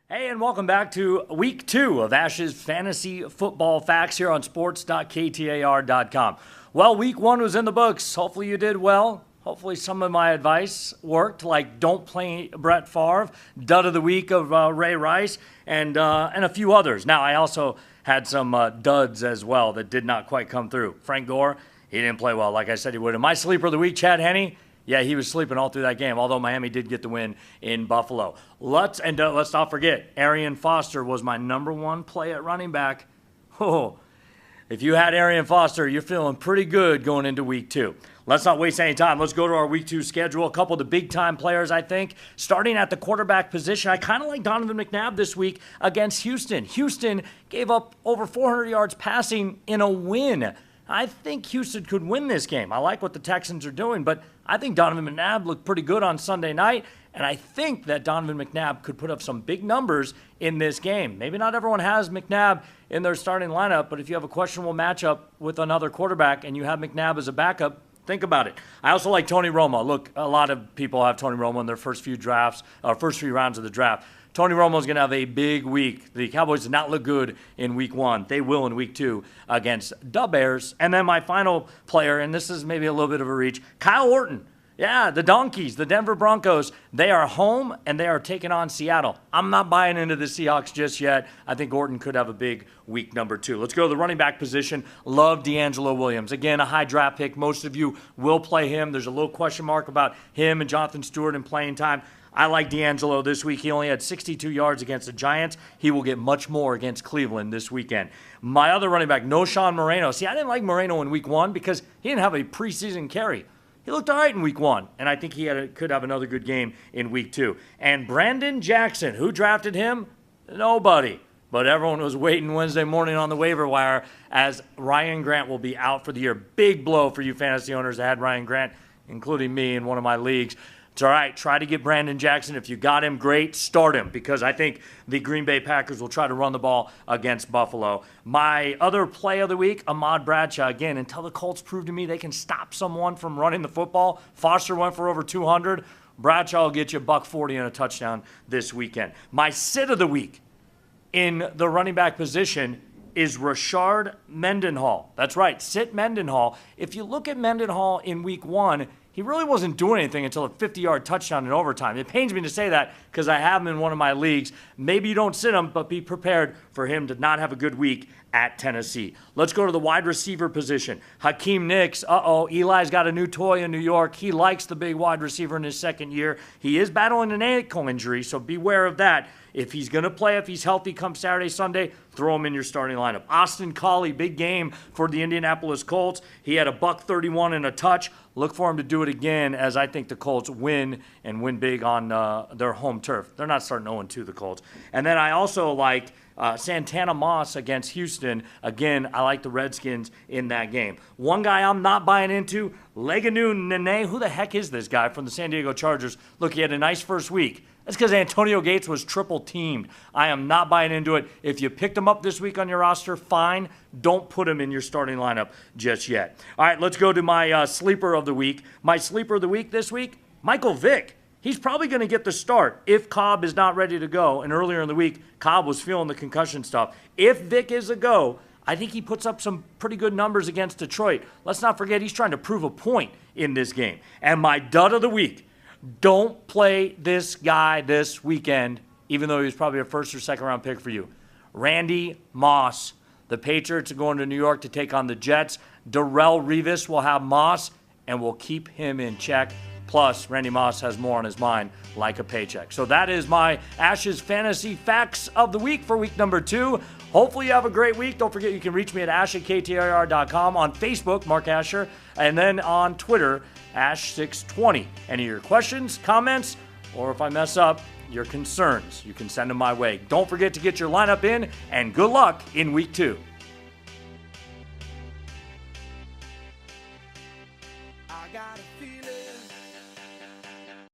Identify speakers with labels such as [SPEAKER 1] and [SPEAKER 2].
[SPEAKER 1] Hey, and welcome back to week 2 of Ash's Fantasy Football Facts here on sports.ktar.com. Well, week 1 was in the books. Hopefully you did well. Hopefully some of my advice worked, like don't play Brett Favre, dud of the week of Ray Rice, and a few others. Now, I also had some duds as well that did not quite come through. Frank Gore, he didn't play well like I said he would. And my sleeper of the week, Chad Henne, yeah, he was sleeping all through that game, although Miami did get the win in Buffalo. Let's not forget, Arian Foster was my number 1 play at running back. Oh, if you had Arian Foster, you're feeling pretty good going into week 2. Let's not waste any time. Let's go to our week 2 schedule. A couple of the big-time players, I think. Starting at the quarterback position, I kind of like Donovan McNabb this week against Houston. Houston gave up over 400 yards passing in a win. I think Houston could win this game. I like what the Texans are doing, but I think Donovan McNabb looked pretty good on Sunday night, and I think that Donovan McNabb could put up some big numbers in this game. Maybe not everyone has McNabb in their starting lineup, but if you have a questionable matchup with another quarterback and you have McNabb as a backup, think about it. I also like Tony Romo. Look, a lot of people have Tony Romo in their first few rounds of the draft. Tony Romo's going to have a big week. The Cowboys did not look good in week 1. They will in week 2 against the Bears. And then my final player, and this is maybe a little bit of a reach, Kyle Orton. Yeah, the Donkeys, the Denver Broncos, they are home and they are taking on Seattle. I'm not buying into the Seahawks just yet. I think Orton could have a big week number 2. Let's go to the running back position. Love DeAngelo Williams. Again, a high draft pick. Most of you will play him. There's a little question mark about him and Jonathan Stewart in playing time. I like DeAngelo this week. He only had 62 yards against the Giants. He will get much more against Cleveland this weekend. My other running back, Knowshon Moreno. See, I didn't like Moreno in week 1 because he didn't have a preseason carry. He looked all right in week 1, and I think he could have another good game in week 2. And Brandon Jackson, who drafted him? Nobody. But everyone was waiting Wednesday morning on the waiver wire as Ryan Grant will be out for the year. Big blow for you fantasy owners that had Ryan Grant, including me in one of my leagues. It's all right. Try to get Brandon Jackson. If you got him, great. Start him because I think the Green Bay Packers will try to run the ball against Buffalo. My other play of the week, Ahmad Bradshaw. Again, until the Colts prove to me they can stop someone from running the football. Foster went for over 200. Bradshaw will get you $140 and a touchdown this weekend. My sit of the week in the running back position is Rashard Mendenhall. That's right, sit Mendenhall. If you look at Mendenhall in week 1, he really wasn't doing anything until a 50-yard touchdown in overtime. It pains me to say that because I have him in one of my leagues. Maybe you don't sit him, but be prepared for him to not have a good week at Tennessee. Let's go to the wide receiver position. Hakeem Nicks, Eli's got a new toy in New York. He likes the big wide receiver in his second year. He is battling an ankle injury, so beware of that. If he's going to play, if he's healthy come Saturday, Sunday, throw him in your starting lineup. Austin Collie, big game for the Indianapolis Colts. He had a $131 and a touch. Look for him to do it again as I think the Colts win and win big on their home turf. They're not starting 0-2, the Colts. And then I also like Santana Moss against Houston. Again, I like the Redskins in that game. One guy I'm not buying into, Leganu Nene. Who the heck is this guy from the San Diego Chargers? Look, he had a nice first week. That's because Antonio Gates was triple teamed. I am not buying into it. If you picked him up this week on your roster, fine. Don't put him in your starting lineup just yet. All right, let's go to my sleeper of the week. My sleeper of the week this week, Michael Vick. He's probably going to get the start if Cobb is not ready to go. And earlier in the week, Cobb was feeling the concussion stuff. If Vick is a go, I think he puts up some pretty good numbers against Detroit. Let's not forget he's trying to prove a point in this game. And my dud of the week, don't play this guy this weekend, even though he was probably a first or second round pick for you. Randy Moss. The Patriots are going to New York to take on the Jets. Darrelle Revis will have Moss, and we'll keep him in check. Plus, Randy Moss has more on his mind, like a paycheck. So that is my Ash's Fantasy Facts of the Week for week number 2. Hopefully you have a great week. Don't forget you can reach me at ash@ktar.com, on Facebook, Mark Asher, and then on Twitter, Ash620. Any of your questions, comments, or if I mess up, your concerns, you can send them my way. Don't forget to get your lineup in, and good luck in week 2.